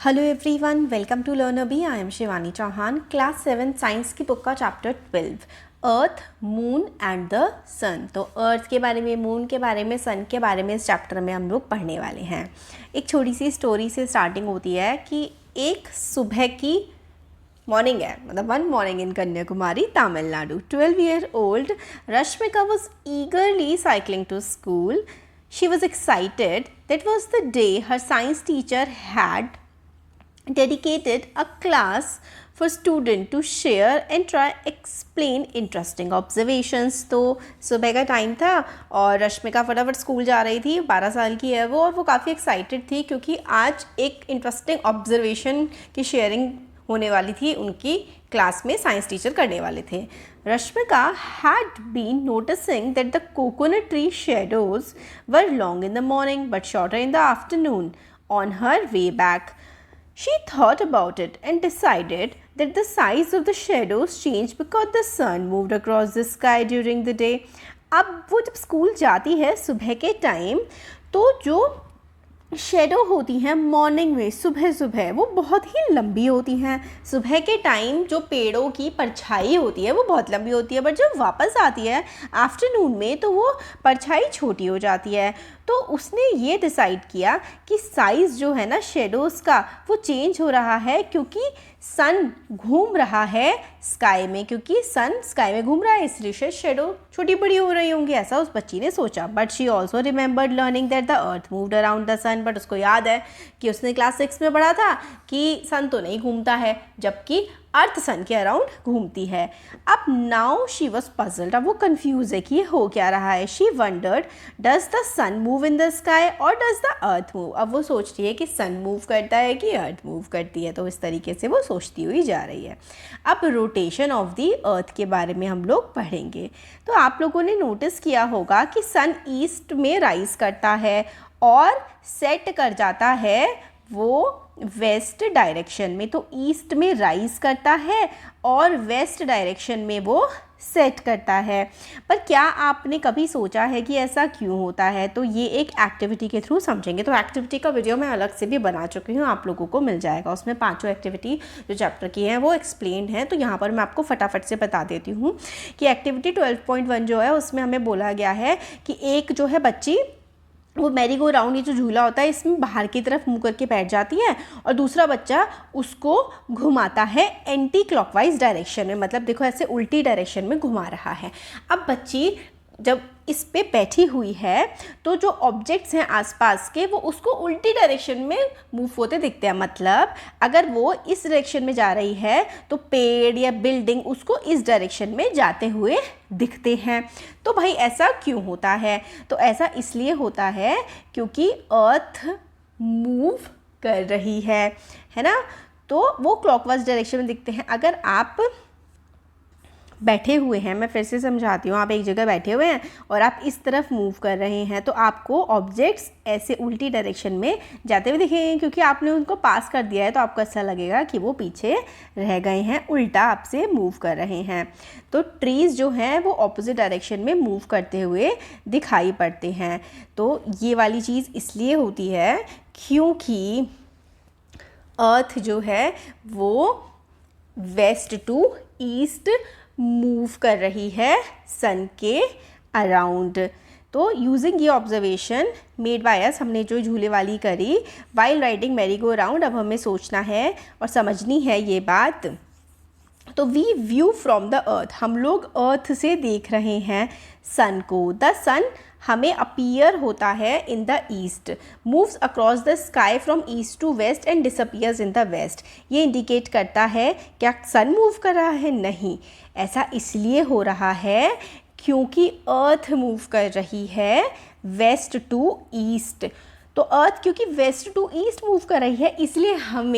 Hello everyone, welcome to Learner B. I am Shivani Chauhan. Class 7 science की book का chapter 12 earth, moon and the sun. तो earth के बारे में, मून के बारे में, सन के बारे में इस चैप्टर में हम लोग पढ़ने वाले हैं। एक छोटी सी स्टोरी से स्टार्टिंग होती है कि एक सुबह की मॉर्निंग है, मतलब one morning in Kanyakumari, Tamil Nadu. 12-year-old Rashmika was eagerly cycling to school. She was excited. That was the day her science teacher had dedicated a class for students to share and try explain interesting observations। तो सुबह का time था और रश्मिका फटाफट school जा रही थी। 12 साल की है वो, और वो काफ़ी एक्साइटेड थी क्योंकि आज एक इंटरेस्टिंग ऑब्जर्वेशन की शेयरिंग होने वाली थी। उनकी क्लास में साइंस टीचर करने वाले थे। Rashmika had been noticing that the coconut tree shadows were long in the morning but shorter in the afternoon. On her way back, she thought about it and decided that the size of the shadows changed because the sun moved across the sky during the day. अब वो जब school जाती है सुबह के time, तो जो shadow होती हैं मॉर्निंग में, सुबह सुबह, वो बहुत ही लंबी होती हैं। सुबह के टाइम जो पेड़ों की परछाई होती है वो बहुत लंबी होती है, बट जब वापस आती है आफ्टरनून में तो वो परछाई छोटी हो जाती है। तो उसने ये डिसाइड किया कि साइज़ जो है ना शेडोज़ का, वो चेंज हो रहा है क्योंकि सन घूम रहा है स्काई में। क्योंकि सन स्काई में घूम रहा है इसलिए शेडो छोटी बड़ी हो रही होंगी, ऐसा उस बच्ची ने सोचा। But she also remembered learning that the earth moved around the sun. But उसको याद है कि उसने क्लास 6 में पढ़ा था कि सन तो नहीं घूमता है, जबकि अर्थ सन के अराउंड घूमती है। अब नाउ शी वॉज पजल्ड, अब वो कंफ्यूज है कि ये हो क्या रहा है। She wondered, does the sun move in the sky और डज द अर्थ मूव। अब वो सोचती है कि सन मूव करता है कि अर्थ मूव करती है। तो इस तरीके से वो सोचती हुई जा रही है। अब रोटेशन ऑफ द अर्थ के बारे में हम लोग पढ़ेंगे। तो आप लोगों ने नोटिस किया होगा कि सन ईस्ट में राइज करता है और सेट कर जाता है वो वेस्ट डायरेक्शन में। तो ईस्ट में राइज करता है और वेस्ट डायरेक्शन में वो सेट करता है। पर क्या आपने कभी सोचा है कि ऐसा क्यों होता है? तो ये एक एक्टिविटी के थ्रू समझेंगे। तो एक्टिविटी का वीडियो मैं अलग से भी बना चुकी हूँ, आप लोगों को मिल जाएगा। उसमें 5 एक्टिविटी जो चैप्टर की हैं वो एक्सप्लेन्ड हैं। तो यहाँ पर मैं आपको फटाफट से बता देती हूँ कि एक्टिविटी 12.1 जो है उसमें हमें बोला गया है कि एक जो है बच्ची, वो मैरी गो राउंड, ये जो झूला होता है इसमें बाहर की तरफ मुँह करके बैठ जाती है और दूसरा बच्चा उसको घुमाता है एंटी क्लॉकवाइज डायरेक्शन में, मतलब देखो ऐसे उल्टी डायरेक्शन में घुमा रहा है। अब बच्ची जब इस पे बैठी हुई है तो जो ऑब्जेक्ट्स हैं आसपास के वो उसको उल्टी डायरेक्शन में मूव होते दिखते हैं। मतलब अगर वो इस डायरेक्शन में जा रही है तो पेड़ या बिल्डिंग उसको इस डायरेक्शन में जाते हुए दिखते हैं। तो भाई ऐसा क्यों होता है? तो ऐसा इसलिए होता है क्योंकि अर्थ मूव कर रही है ना, तो वो क्लॉकवाइज डायरेक्शन में दिखते हैं। अगर आप बैठे हुए हैं, मैं फिर से समझाती हूँ, आप एक जगह बैठे हुए हैं और आप इस तरफ मूव कर रहे हैं तो आपको ऑब्जेक्ट्स ऐसे उल्टी डायरेक्शन में जाते हुए दिखेंगे क्योंकि आपने उनको पास कर दिया है। तो आपको ऐसा लगेगा कि वो पीछे रह गए हैं, उल्टा आपसे मूव कर रहे हैं। तो ट्रीज़ जो हैं वो ऑपोजिट डायरेक्शन में मूव करते हुए दिखाई पड़ते हैं। तो ये वाली चीज़ इसलिए होती है क्योंकि अर्थ जो है वो वेस्ट टू ईस्ट मूव कर रही है सन के अराउंड। तो यूजिंग ये ऑब्जर्वेशन मेड बाय अस, हमने जो झूले वाली करी while riding merry go round, अब हमें सोचना है और समझनी है ये बात। तो we view from the earth, हम लोग अर्थ से देख रहे हैं सन को। द सन हमें अपीयर होता है in the east, moves across the sky from east to west and disappears in the west. ये इंडिकेट करता है क्या सन मूव कर रहा है? नहीं, ऐसा इसलिए हो रहा है क्योंकि अर्थ मूव कर रही है वेस्ट टू ईस्ट। तो अर्थ क्योंकि वेस्ट टू ईस्ट मूव कर रही है इसलिए हम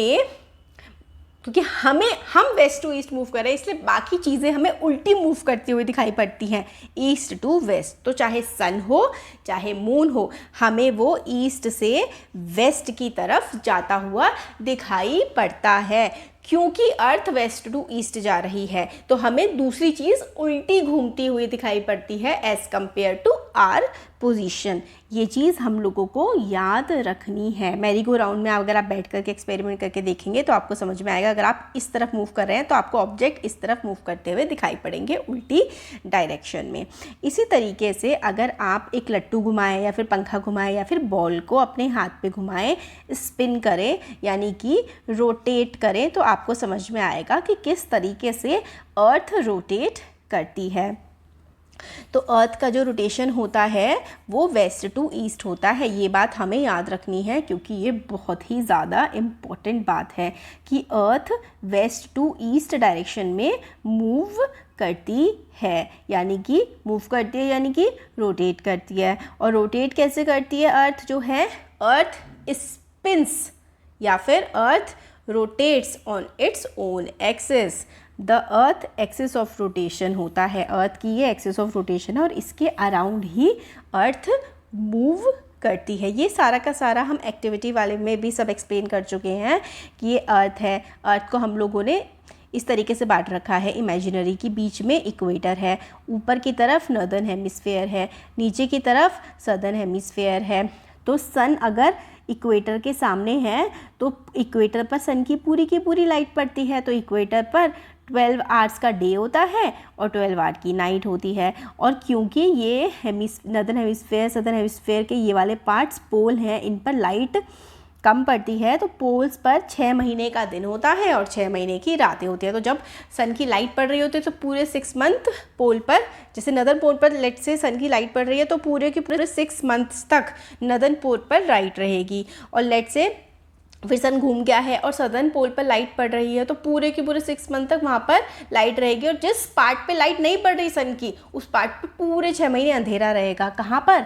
वेस्ट टू ईस्ट मूव कर रहे हैं, इसलिए बाकी चीज़ें हमें उल्टी मूव करती हुई दिखाई पड़ती हैं, ईस्ट टू वेस्ट। तो चाहे सन हो चाहे मून हो, हमें वो ईस्ट से वेस्ट की तरफ जाता हुआ दिखाई पड़ता है। क्योंकि अर्थ वेस्ट टू ईस्ट जा रही है तो हमें दूसरी चीज़ उल्टी घूमती हुई दिखाई पड़ती है as compare to our position. ये चीज़ हम लोगों को याद रखनी है। मैरी गो राउंड में अगर आप बैठ करके एक्सपेरिमेंट करके देखेंगे तो आपको समझ में आएगा, अगर आप इस तरफ मूव कर रहे हैं तो आपको ऑब्जेक्ट इस तरफ मूव करते हुए दिखाई पड़ेंगे उल्टी डायरेक्शन में। इसी तरीके से अगर आप एक लट्टू घुमाएं या फिर पंखा घुमाएं या फिर बॉल को अपने हाथ पे घुमाएं, स्पिन करें यानी कि रोटेट करें, तो आपको समझ में आएगा कि किस तरीके से अर्थ रोटेट करती है। तो अर्थ का जो रोटेशन होता है वो वेस्ट टू ईस्ट होता है। ये बात हमें याद रखनी है क्योंकि ये बहुत ही ज़्यादा इम्पॉर्टेंट बात है कि अर्थ वेस्ट टू ईस्ट डायरेक्शन में मूव करती है, यानी कि मूव करती है यानी कि रोटेट करती है। और रोटेट कैसे करती है अर्थ जो है, अर्थ स्पिन्स या फिर अर्थ rotates on its own axis. The earth axis of rotation होता है, अर्थ की ये एक्सिस ऑफ रोटेशन है और इसके अराउंड ही अर्थ मूव करती है। ये सारा का सारा हम एक्टिविटी वाले में भी सब एक्सप्लेन कर चुके हैं कि ये अर्थ है। अर्थ को हम लोगों ने इस तरीके से बांट रखा है, इमेजिनरी की बीच में इक्वेटर है, ऊपर की तरफ नॉर्दर्न हेमिस्फेयर है, नीचे की तरफ सदर्न हेमिस्फेयर है। तो सन अगर इक्वेटर के सामने है तो इक्वेटर पर सन की पूरी लाइट पड़ती है, तो इक्वेटर पर 12 आवर्स का डे होता है और 12 आवर की नाइट होती है। और क्योंकि ये नॉर्दर्न हेमिस्फेयर सदर्न हेमिस्फेयर के ये वाले पार्ट्स पोल हैं, इन पर लाइट कम पड़ती है, तो पोल्स पर 6 महीने का दिन होता है और 6 महीने की रातें होती है। तो जब सन की लाइट पड़ रही होती है तो पूरे 6 मंथ पोल पर, जैसे नदर्न पोल पर लेट से सन की लाइट पड़ रही है तो पूरे 6 मंथ्स तक नदर्न पोल पर लाइट रहेगी। और लेट से फिर सन घूम गया है और सदर्न पोल पर लाइट पड़ रही है तो पूरे 6 मंथ तक वहाँ पर लाइट रहेगी। और जिस पार्ट पे लाइट नहीं पड़ रही सन की, उस पार्ट पे पूरे 6 महीने अंधेरा रहेगा। कहाँ पर?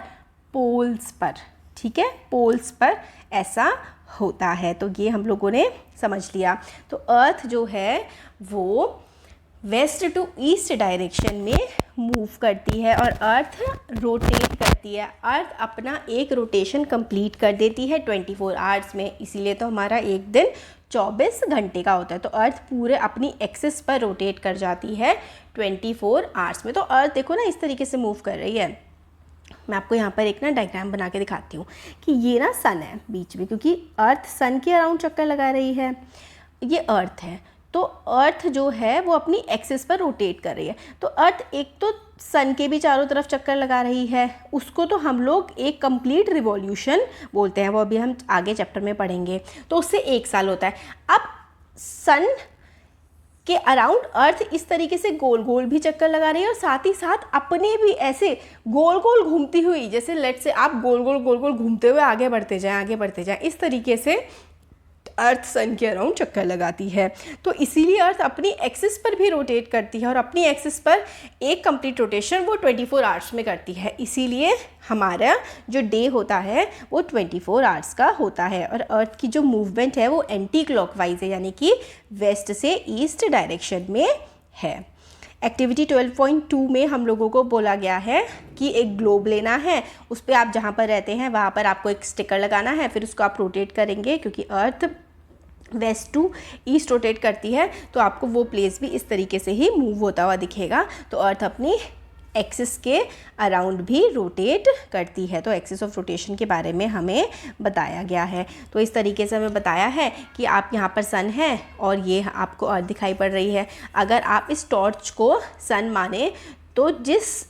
पोल्स पर। ठीक है, पोल्स पर ऐसा होता है। तो ये हम लोगों ने समझ लिया। तो अर्थ जो है वो वेस्ट टू ईस्ट डायरेक्शन में मूव करती है और अर्थ रोटेट करती है। अर्थ अपना एक रोटेशन कंप्लीट कर देती है 24 आवर्स में, इसीलिए तो हमारा एक दिन 24 घंटे का होता है। तो अर्थ पूरे अपनी एक्सिस पर रोटेट कर जाती है 24 आवर्स में। तो अर्थ देखो ना इस तरीके से मूव कर रही है। मैं आपको यहाँ पर एक ना डायग्राम बना के दिखाती हूँ कि ये ना सन है बीच में, क्योंकि अर्थ सन के अराउंड चक्कर लगा रही है। ये अर्थ है, तो अर्थ जो है वो अपनी एक्सिस पर रोटेट कर रही है। तो अर्थ एक तो सन के भी चारों तरफ चक्कर लगा रही है, उसको तो हम लोग एक कंप्लीट रिवॉल्यूशन बोलते हैं, वो अभी हम आगे चैप्टर में पढ़ेंगे। तो उससे 1 साल होता है। अब सन के अराउंड अर्थ इस तरीके से गोल गोल भी चक्कर लगा रही है और साथ ही साथ अपने भी ऐसे गोल गोल घूमती हुई, जैसे लेट से आप गोल गोल घूमते हुए आगे बढ़ते जाएं, इस तरीके से अर्थ सन के अराउंड चक्कर लगाती है। तो इसीलिए अर्थ अपनी एक्सिस पर भी रोटेट करती है और अपनी एक्सिस पर एक कंप्लीट रोटेशन वो 24 आवर्स में करती है। इसीलिए हमारा जो डे होता है वो 24 आवर्स का होता है। और अर्थ की जो मूवमेंट है वो एंटी क्लॉकवाइज है, यानी कि वेस्ट से ईस्ट डायरेक्शन में है। एक्टिविटी 12.2 में हम लोगों को बोला गया है कि एक ग्लोब लेना है, उस पर आप जहाँ पर रहते हैं वहाँ पर आपको एक स्टिकर लगाना है, फिर उसको आप रोटेट करेंगे। क्योंकि अर्थ वेस्ट टू ईस्ट रोटेट करती है तो आपको वो प्लेस भी इस तरीके से ही मूव होता हुआ दिखेगा। तो अर्थ अपनी एक्सिस के अराउंड भी रोटेट करती है। तो एक्सिस ऑफ रोटेशन के बारे में हमें बताया गया है। तो इस तरीके से हमें बताया है कि आप यहाँ पर सन है और ये आपको अर्थ दिखाई पड़ रही है। अगर आप इस टॉर्च को सन माने तो जिस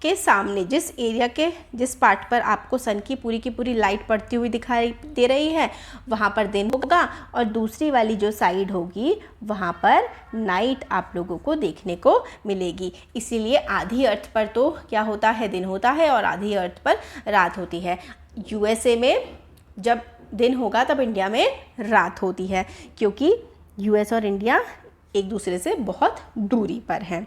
के सामने जिस एरिया के जिस पार्ट पर आपको सन की पूरी लाइट पड़ती हुई दिखाई दे रही है वहाँ पर दिन होगा और दूसरी वाली जो साइड होगी वहाँ पर नाइट आप लोगों को देखने को मिलेगी। इसीलिए आधी अर्थ पर तो क्या होता है, दिन होता है और आधी अर्थ पर रात होती है। यूएसए में जब दिन होगा तब इंडिया में रात होती है, क्योंकि यूएस और इंडिया एक दूसरे से बहुत दूरी पर हैं।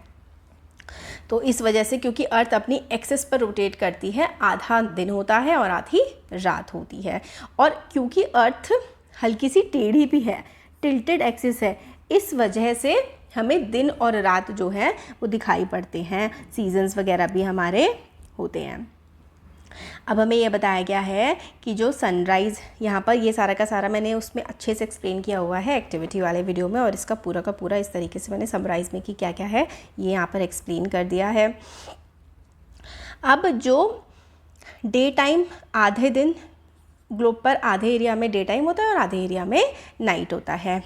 तो इस वजह से, क्योंकि अर्थ अपनी एक्सिस पर रोटेट करती है, आधा दिन होता है और आधी रात होती है। और क्योंकि अर्थ हल्की सी टेढ़ी भी है, टिल्टेड एक्सिस है, इस वजह से हमें दिन और रात जो है वो दिखाई पड़ते हैं। सीजन्स वगैरह भी हमारे होते हैं। अब हमें ये बताया गया है कि जो सनराइज़ यहाँ पर, ये सारा का सारा मैंने उसमें अच्छे से एक्सप्लेन किया हुआ है एक्टिविटी वाले वीडियो में, और इसका पूरा का पूरा इस तरीके से मैंने समराइज़ में कि क्या क्या है ये यहाँ पर एक्सप्लेन कर दिया है। अब जो डे टाइम, आधे दिन ग्लोब पर आधे एरिया में डे टाइम होता है और आधे एरिया में नाइट होता है।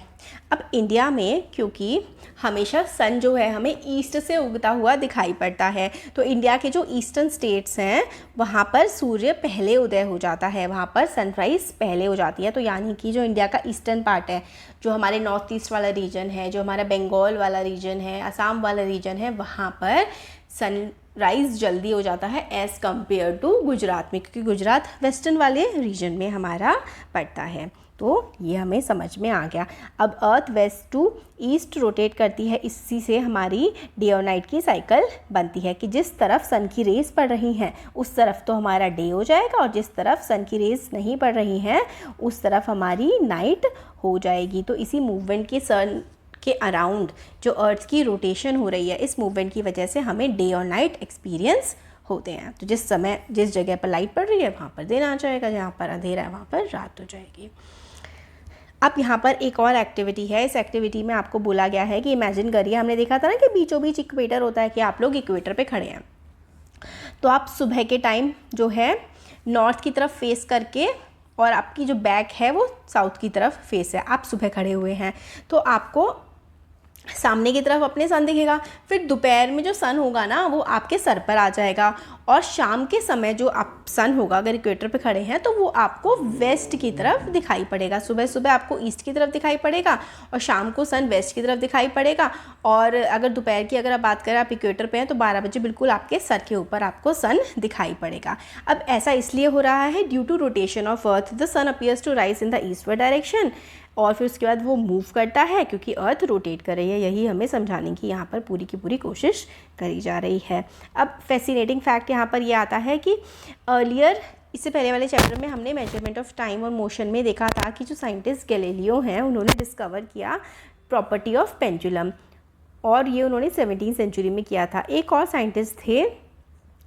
अब इंडिया में क्योंकि हमेशा सन जो है हमें ईस्ट से उगता हुआ दिखाई पड़ता है, तो इंडिया के जो ईस्टर्न स्टेट्स हैं वहाँ पर सूर्य पहले उदय हो जाता है, वहाँ पर सनराइज़ पहले हो जाती है। तो यानी कि जो इंडिया का ईस्टर्न पार्ट है, जो हमारे नॉर्थ ईस्ट वाला रीजन है, जो हमारा बंगाल वाला रीजन है, असम वाला रीजन है, वहाँ पर सनराइज़ जल्दी हो जाता है एज़ कम्पेयर टू गुजरात में, क्योंकि गुजरात वेस्टर्न वाले रीजन में हमारा पड़ता है। तो ये हमें समझ में आ गया। अब अर्थ वेस्ट टू ईस्ट रोटेट करती है, इसी से हमारी डे और नाइट की साइकिल बनती है कि जिस तरफ सन की रेस पड़ रही हैं उस तरफ तो हमारा डे हो जाएगा, और जिस तरफ सन की रेस नहीं पड़ रही हैं उस तरफ हमारी नाइट हो जाएगी। तो इसी मूवमेंट के सन के अराउंड जो अर्थ की रोटेशन हो रही है, इस मूवमेंट की वजह से हमें डे और नाइट एक्सपीरियंस होते हैं। तो जिस समय जिस जगह पर लाइट पड़ रही है वहाँ पर दिन आ जाएगा, जहाँ पर अंधेरा है वहाँ पर रात हो जाएगी। अब यहाँ पर एक और एक्टिविटी है। इस एक्टिविटी में आपको बोला गया है कि इमेजिन करिए, हमने देखा था ना कि बीचों बीच इक्वेटर होता है, कि आप लोग इक्वेटर पे खड़े हैं, तो आप सुबह के टाइम जो है नॉर्थ की तरफ फेस करके, और आपकी जो बैक है वो साउथ की तरफ फेस है, आप सुबह खड़े हुए हैं, तो आपको सामने की तरफ अपने सन दिखेगा। फिर दोपहर में जो सन होगा ना वो आपके सर पर आ जाएगा, और शाम के समय जो आप सन होगा, अगर इक्वेटर पे खड़े हैं तो वो आपको वेस्ट की तरफ दिखाई पड़ेगा। सुबह सुबह आपको ईस्ट की तरफ दिखाई पड़ेगा और शाम को सन वेस्ट की तरफ दिखाई पड़ेगा। और अगर दोपहर की अगर आप बात करें, आप इक्वेटर पे हैं तो 12 बजे बिल्कुल आपके सर के ऊपर आपको सन दिखाई पड़ेगा। अब ऐसा इसलिए हो रहा है due to rotation of earth the sun appears to rise in the eastward direction, और फिर उसके बाद वो मूव करता है क्योंकि अर्थ रोटेट कर रही है। यही हमें समझाने की यहाँ पर पूरी की पूरी कोशिश करी जा रही है। अब फैसिनेटिंग फैक्ट यहाँ पर ये आता है कि अर्लियर, इससे पहले वाले चैप्टर में हमने मेजरमेंट ऑफ टाइम और मोशन में देखा था कि जो साइंटिस्ट गैलीलियो हैं उन्होंने डिस्कवर किया प्रॉपर्टी ऑफ पेंडुलम, और ये उन्होंने 17वीं सेंचुरी में किया था। एक और साइंटिस्ट थे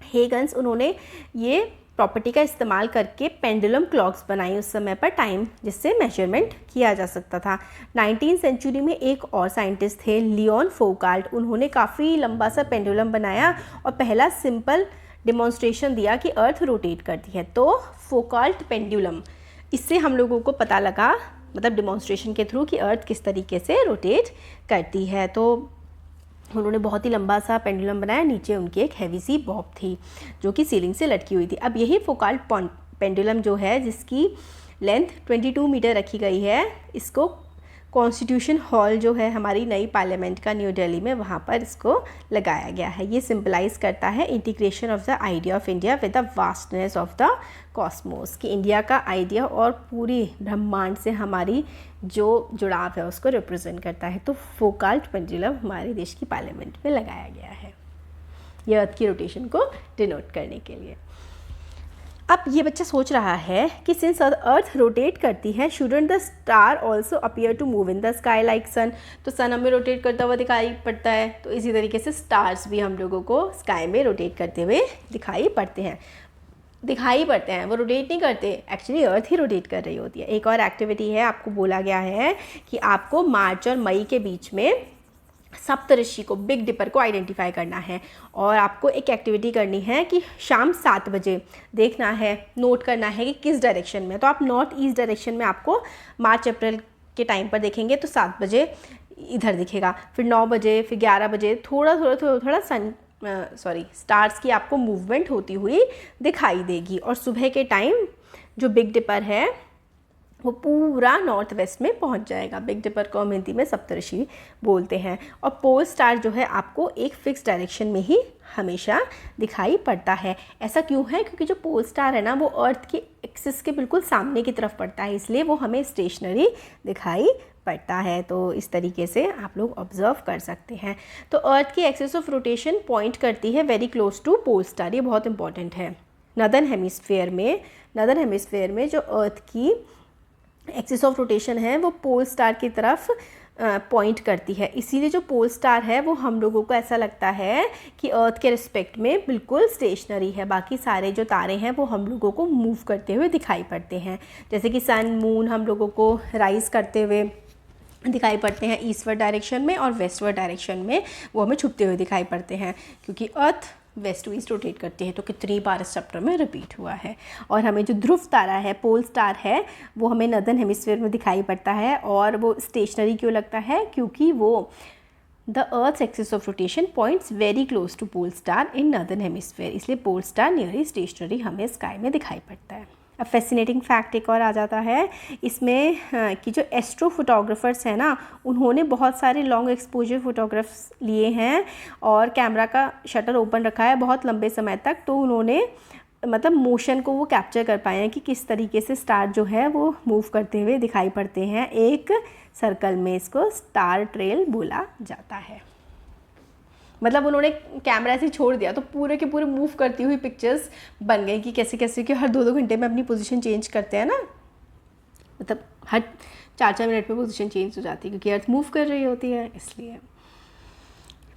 हेगन्स, उन्होंने ये प्रॉपर्टी का इस्तेमाल करके पेंडुलम क्लॉक्स बनाई उस समय पर टाइम, जिससे मेजरमेंट किया जा सकता था। 19वीं सेंचुरी में एक और साइंटिस्ट थे लियोन फोकाल्ट, उन्होंने काफ़ी लंबा सा पेंडुलम बनाया और पहला सिंपल डिमॉन्स्ट्रेशन दिया कि अर्थ रोटेट करती है, तो फोकाल्ट पेंडुलम, इससे हम लोगों को पता लगा, मतलब डिमॉन्स्ट्रेशन के थ्रू, कि अर्थ किस तरीके से रोटेट करती है। तो उन्होंने बहुत ही लंबा सा पेंडुलम बनाया, नीचे उनकी एक हैवी सी बॉब थी जो कि सीलिंग से लटकी हुई थी। अब यही फोकाल्ट पेंडुलम जो है, जिसकी लेंथ 22 मीटर रखी गई है, इसको कॉन्स्टिट्यूशन हॉल जो है हमारी नई पार्लियामेंट का न्यू दिल्ली में, वहाँ पर इसको लगाया गया है। ये सिंबलाइज करता है integration of the idea of India with the vastness of the Cosmos, कि इंडिया का आइडिया और पूरी ब्रह्मांड से हमारी जो जुड़ाव है उसको रिप्रेजेंट करता है। तो फोकाल्ट पेंडुलम हमारे देश की पार्लियामेंट में लगाया गया है, ये अर्थ की रोटेशन को डिनोट करने के लिए। अब ये बच्चा सोच रहा है कि सिंस अर्थ रोटेट करती है, shouldn't the star also appear to move in the sky like sun, तो सन हमें रोटेट करता हुआ दिखाई पड़ता है, तो इसी तरीके से स्टार्स भी हम लोगों को स्काई में रोटेट करते हुए दिखाई पड़ते हैं। वो रोटेट नहीं करते, एक्चुअली अर्थ ही रोटेट कर रही होती है। एक और एक्टिविटी है, आपको बोला गया है कि आपको मार्च और मई के बीच में सप्तऋषि को, बिग डिपर को आइडेंटिफाई करना है, और आपको एक एक्टिविटी करनी है कि शाम 7 बजे देखना है, नोट करना है कि किस डायरेक्शन में। तो आप नॉर्थ ईस्ट डायरेक्शन में आपको मार्च अप्रैल के टाइम पर देखेंगे तो 7 बजे इधर दिखेगा, फिर 9 बजे, फिर 11 बजे थोड़ा स्टार्स की आपको मूवमेंट होती हुई दिखाई देगी। और सुबह के टाइम जो बिग डिपर है वो पूरा नॉर्थ वेस्ट में पहुंच जाएगा। बिग डिपर को हम हिंदी में सप्तऋषि बोलते हैं। और पोल स्टार जो है आपको एक फिक्स डायरेक्शन में ही हमेशा दिखाई पड़ता है। ऐसा क्यों है? क्योंकि जो पोल स्टार है ना वो अर्थ की एक्सिस के बिल्कुल सामने की तरफ पड़ता है, इसलिए वो हमें स्टेशनरी दिखाई पड़ता है। तो इस तरीके से आप लोग ऑब्जर्व कर सकते हैं। तो अर्थ की एक्सिस ऑफ रोटेशन पॉइंट करती है very close to pole star, ये बहुत इंपॉर्टेंट है। नदर्न हेमिस्फेयर में जो अर्थ की एक्सिस ऑफ रोटेशन है वो पोल स्टार की तरफ पॉइंट करती है। इसीलिए जो पोल स्टार है वो हम लोगों को ऐसा लगता है कि अर्थ के रिस्पेक्ट में बिल्कुल स्टेशनरी है, बाकी सारे जो तारे हैं वो हम लोगों को मूव करते हुए दिखाई पड़ते हैं। जैसे कि सन, मून हम लोगों को राइज़ करते हुए दिखाई पड़ते हैं ईस्टवर्ड डायरेक्शन में, और वेस्टवर्ड डायरेक्शन में वो हमें छुपते हुए दिखाई पड़ते हैं, क्योंकि अर्थ वेस्ट टू ईस्ट रोटेट करती है। तो कितनी बार इस चैप्टर में रिपीट हुआ है। और हमें जो ध्रुव तारा है, पोल स्टार है, वो हमें नॉर्दर्न हेमिस्फीयर में दिखाई पड़ता है। और वो स्टेशनरी क्यों लगता है? क्योंकि वो the earth's axis of rotation points very close to pole star in northern hemisphere, इसलिए पोल स्टार नियरली स्टेशनरी हमें स्काई में दिखाई पड़ता है। अब फैसिनेटिंग फैक्ट एक और आ जाता है इसमें कि जो एस्ट्रो फोटोग्राफर्स हैं ना, उन्होंने बहुत सारे लॉन्ग एक्सपोजर फोटोग्राफ्स लिए हैं और कैमरा का शटर ओपन रखा है बहुत लंबे समय तक, तो उन्होंने मतलब मोशन को वो कैप्चर कर पाए हैं कि किस तरीके से स्टार जो है वो मूव करते हुए दिखाई पड़ते हैं एक सर्कल में। इसको स्टार ट्रेल बोला जाता है। मतलब उन्होंने कैमरा ऐसे छोड़ दिया तो पूरे के पूरे मूव करती हुई पिक्चर्स बन गई कि कैसे कैसे कि हर 2-2 घंटे में अपनी पोजीशन चेंज करते हैं ना, मतलब हर 4-4 मिनट में पोजीशन चेंज हो जाती है क्योंकि अर्थ मूव कर रही होती है, इसलिए।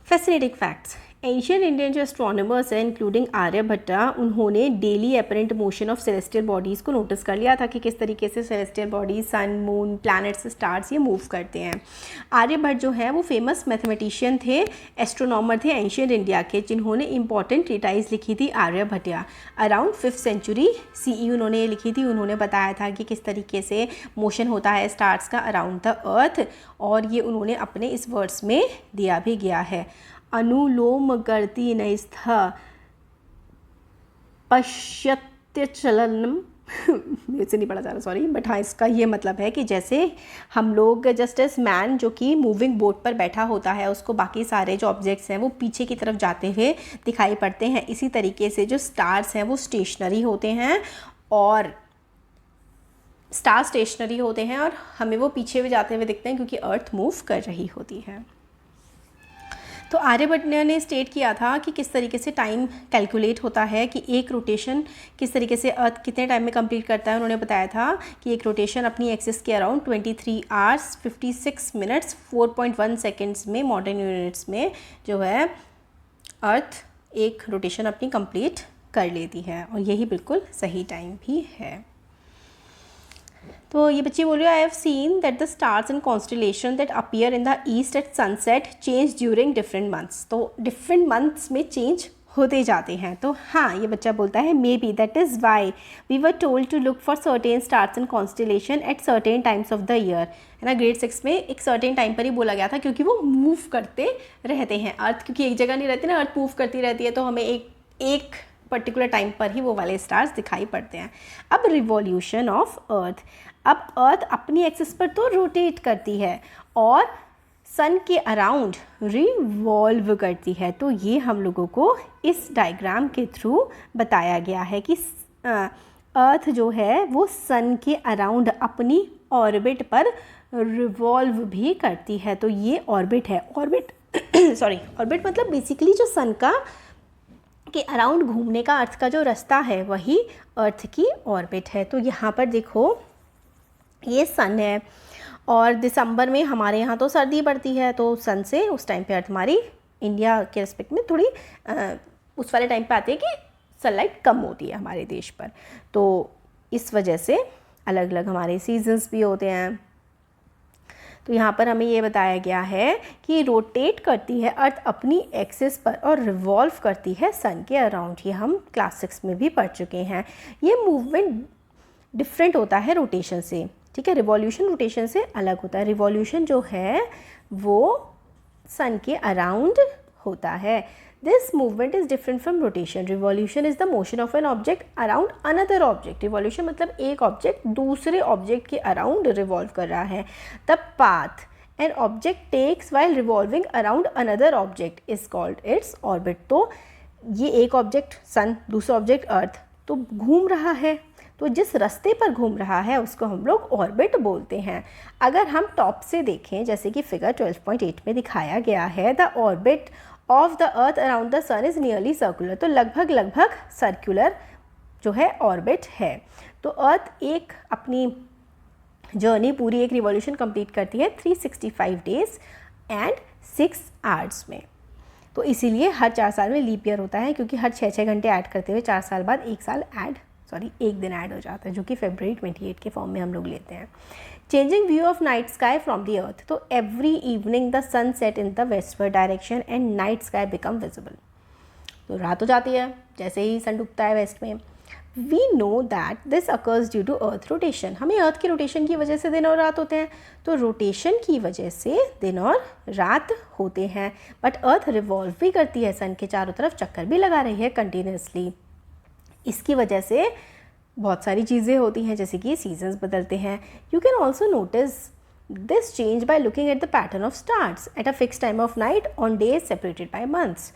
Fascinating facts. एंशियंट इंडियन जो एस्ट्रोनॉमर्स हैं इंक्लूडिंग आर्यभट्टा, उन्होंने daily apparent motion of celestial bodies को नोटिस कर लिया था कि किस तरीके से सेलेस्टियल बॉडीज, सन, मून, प्लैनेट्स, स्टार्स ये मूव करते हैं। आर्यभट्ट जो है वो फेमस मैथमेटिशियन थे, एस्ट्रोनॉमर थे एंशियंट इंडिया के, जिन्होंने इंपॉर्टेंट ट्रीटाइज लिखी थी Aryabhatiya. Around 5th century CE उन्होंने लिखी थी। उन्होंने बताया था कि किस तरीके से मोशन होता है स्टार्स का अराउंड द अर्थ, और ये उन्होंने अपने इस वर्ड्स में दिया भी गया है। अनुलोम गर्ति नैस्थ पश्यत्यचलनम मेरे से नहीं पढ़ा जा रहा, सॉरी, बट हाँ इसका ये मतलब है कि जैसे हम लोग जस्ट एस मैन जो कि मूविंग बोट पर बैठा होता है, उसको बाकी सारे जो ऑब्जेक्ट्स हैं वो पीछे की तरफ जाते हुए दिखाई पड़ते हैं, इसी तरीके से जो स्टार्स हैं वो स्टेशनरी होते हैं, और स्टार स्टेशनरी होते हैं और हमें वो पीछे भी जाते हुए दिखते हैं क्योंकि अर्थ मूव कर रही होती है। तो आर्यभट्ट ने स्टेट किया था कि किस तरीके से टाइम कैलकुलेट होता है, कि एक रोटेशन किस तरीके से अर्थ कितने टाइम में कंप्लीट करता है। उन्होंने बताया था कि एक रोटेशन अपनी एक्सिस के अराउंड 23 आवर्स 56 मिनट्स 4.1 सेकेंड्स में, मॉडर्न यूनिट्स में जो है अर्थ एक रोटेशन अपनी कंप्लीट कर लेती है, और यही बिल्कुल सही टाइम भी है। तो ये बच्चे बोल रहे हैं, I have seen that the stars and constellation that appear in the east at sunset change during different months. तो डिफरेंट मंथ्स में चेंज होते जाते हैं। तो हाँ, ये बच्चा बोलता है maybe that is why we were told to look for certain stars and constellation at certain times of the year, है ना। ग्रेड 6 में एक सर्टेन टाइम पर ही बोला गया था क्योंकि वो मूव करते रहते हैं अर्थ, क्योंकि एक जगह नहीं रहती ना, अर्थ मूव करती रहती है, तो हमें एक पर्टिकुलर टाइम पर ही वो वाले स्टार्स दिखाई पड़ते हैं। अब रिवॉल्यूशन ऑफ अर्थ। अब अर्थ अपनी एक्सिस पर तो रोटेट करती है और सन के अराउंड रिवॉल्व करती है। तो ये हम लोगों को इस डायग्राम के थ्रू बताया गया है कि अर्थ जो है वो सन के अराउंड अपनी ऑर्बिट पर रिवॉल्व भी करती है। तो ये ऑर्बिट है, ऑर्बिट ऑर्बिट मतलब बेसिकली जो सन का के अराउंड घूमने का अर्थ का जो रास्ता है वही अर्थ की ऑर्बिट है। तो यहाँ पर देखो ये सन है, और दिसंबर में हमारे यहाँ तो सर्दी पड़ती है, तो सन से उस टाइम पे अर्थ हमारी इंडिया के रिस्पेक्ट में थोड़ी उस वाले टाइम पे आती है कि सनलाइट कम होती है हमारे देश पर। तो इस वजह से अलग अलग हमारे सीजन्स भी होते हैं। तो यहाँ पर हमें ये बताया गया है कि रोटेट करती है अर्थ अपनी एक्सिस पर और रिवॉल्व करती है सन के अराउंड। ये हम क्लास 6 में भी पढ़ चुके हैं। ये मूवमेंट डिफरेंट होता है रोटेशन से, ठीक है। रिवॉल्यूशन रोटेशन से अलग होता है। रिवॉल्यूशन जो है वो सन के अराउंड होता है। This movement is different from rotation. Revolution is the motion of an object around another object. Revolution मतलब एक ऑब्जेक्ट दूसरे ऑब्जेक्ट के अराउंड रिवॉल्व कर रहा है। The path an object takes while revolving around another object is called its orbit. तो ये एक ऑब्जेक्ट सन, दूसरा ऑब्जेक्ट अर्थ, तो घूम रहा है, तो जिस रास्ते पर घूम रहा है उसको हम लोग ऑर्बिट बोलते हैं। अगर हम टॉप से देखें, जैसे कि फिगर 12.8 में दिखाया गया है, the orbit of the earth around the sun is nearly circular. तो लगभग सर्कुलर जो है ऑर्बिट है। तो अर्थ एक अपनी जर्नी पूरी एक रिवॉल्यूशन कंप्लीट करती है 365 डेज एंड 6 आवर्स में। तो इसीलिए हर 4 साल में लीप ईयर होता है, क्योंकि हर 6 घंटे ऐड करते हुए 4 साल बाद एक दिन ऐड हो जाता है, जो कि February 28 के फॉर्म में हम लोग लेते हैं। Changing view of night sky from the earth, तो every evening the sun set in the westward direction and night sky become visible. तो रात हो जाती है जैसे ही सन डूबता है वेस्ट में। We know that this occurs due to earth rotation, हमें अर्थ के रोटेशन की वजह से दिन और रात होते हैं, तो रोटेशन की वजह से दिन और रात होते हैं। बट अर्थ रिवॉल्व भी करती है, सन के चारों तरफ चक्कर भी लगा रही है कंटिन्यूसली। इसकी वजह से बहुत सारी चीज़ें होती हैं, जैसे कि सीजन्स बदलते हैं। You can also notice this change by looking at the pattern of stars at a fix time of night on days separated by months.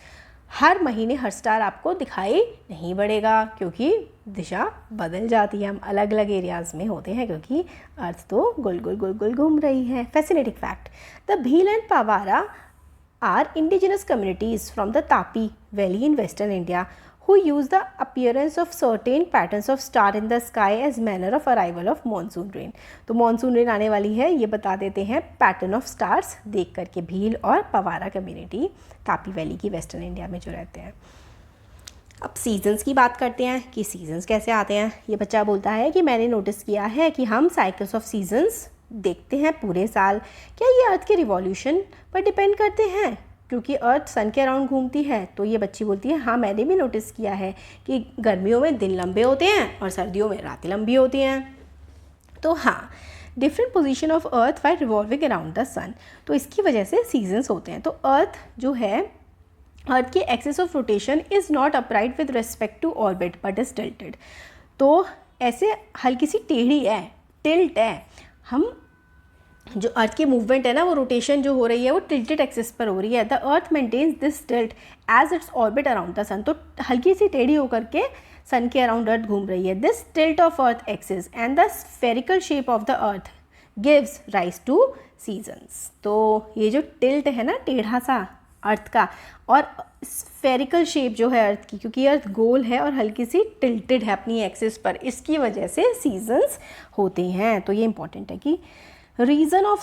हर महीने हर स्टार आपको दिखाई नहीं पड़ेगा, क्योंकि दिशा बदल जाती है, हम अलग अलग एरियाज़ में होते हैं, क्योंकि अर्थ तो गोल गोल गोल गोल घूम रही है। Fascinating fact, the Bhil and Pawara are indigenous communities from the Tapi Valley in western India who use the appearance of certain patterns of star in the sky as manner of arrival of monsoon rain। तो monsoon rain आने वाली है ये बता देते हैं pattern of stars देख करके भील और पवारा कम्युनिटी तापी वैली की वेस्टर्न इंडिया में जो रहते हैं। अब सीजन्स की बात करते हैं कि सीजन्स कैसे आते हैं। ये बच्चा बोलता है कि मैंने नोटिस किया है कि हम साइकिल्स ऑफ सीजन्स देखते हैं पूरे साल। क्या ये अर्थ के रिवॉल्यूशन पर डिपेंड करते हैं, क्योंकि अर्थ सन के अराउंड घूमती है? तो ये बच्ची बोलती है हाँ, मैंने भी नोटिस किया है कि गर्मियों में दिन लंबे होते हैं और सर्दियों में रातें लंबी होती हैं। तो हाँ, different position of earth while revolving around the sun, तो इसकी वजह से सीजन्स होते हैं। तो अर्थ जो है, अर्थ की axis of rotation is not upright with respect to orbit but is tilted. तो ऐसे हल्की सी टेढ़ी है, टिल्ट है। हम जो अर्थ की मूवमेंट है ना, वो रोटेशन जो हो रही है वो टिल्टेड एक्सिस पर हो रही है। The earth maintains this tilt as its orbit around the sun, तो हल्की सी टेढ़ी होकर के सन के अराउंड अर्थ घूम रही है। This tilt of earth axis and the spherical shape of the earth gives rise two seasons. तो ये जो टिल्ट है ना, टेढ़ा सा अर्थ का, और स्फेरिकल शेप जो है अर्थ की, क्योंकि अर्थ गोल है और हल्की सी टिल्टेड है अपनी एक्सिस पर, इसकी वजह से सीजन्स होते हैं। तो ये इंपॉर्टेंट है कि रीज़न ऑफ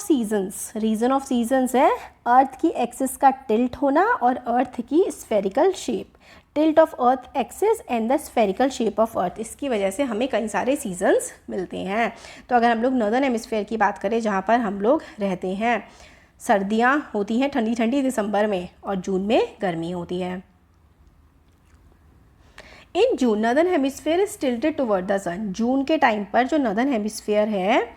सीजन्स है अर्थ की एक्सिस का टिल्ट होना और अर्थ की spherical shape. Tilt of earth axis and the spherical shape of earth, इसकी वजह से हमें कई सारे सीजन्स मिलते हैं। तो अगर हम लोग नॉर्दर्न हेमिस्फीयर की बात करें, जहाँ पर हम लोग रहते हैं, सर्दियाँ होती हैं ठंडी ठंडी दिसंबर में और जून में गर्मी होती है। In June northern hemisphere is tilted toward the sun. June के टाइम पर जो नॉर्दर्न हेमिस्फीयर है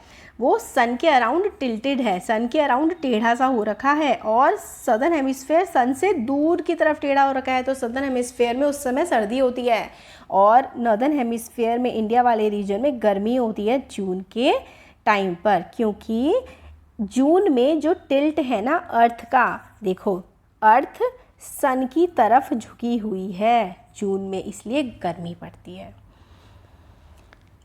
वो सन के अराउंड टिल्टेड है, सन के अराउंड टेढ़ा सा हो रखा है, और सदर्न हेमिस्फीयर सन से दूर की तरफ टेढ़ा हो रखा है। तो सदर्न हेमिस्फीयर में उस समय सर्दी होती है और नॉर्दर्न हेमिस्फीयर में, इंडिया वाले रीजन में गर्मी होती है जून के टाइम पर, क्योंकि जून में जो टिल्ट है ना अर्थ का, देखो अर्थ सन की तरफ झुकी हुई है जून में, इसलिए गर्मी पड़ती है,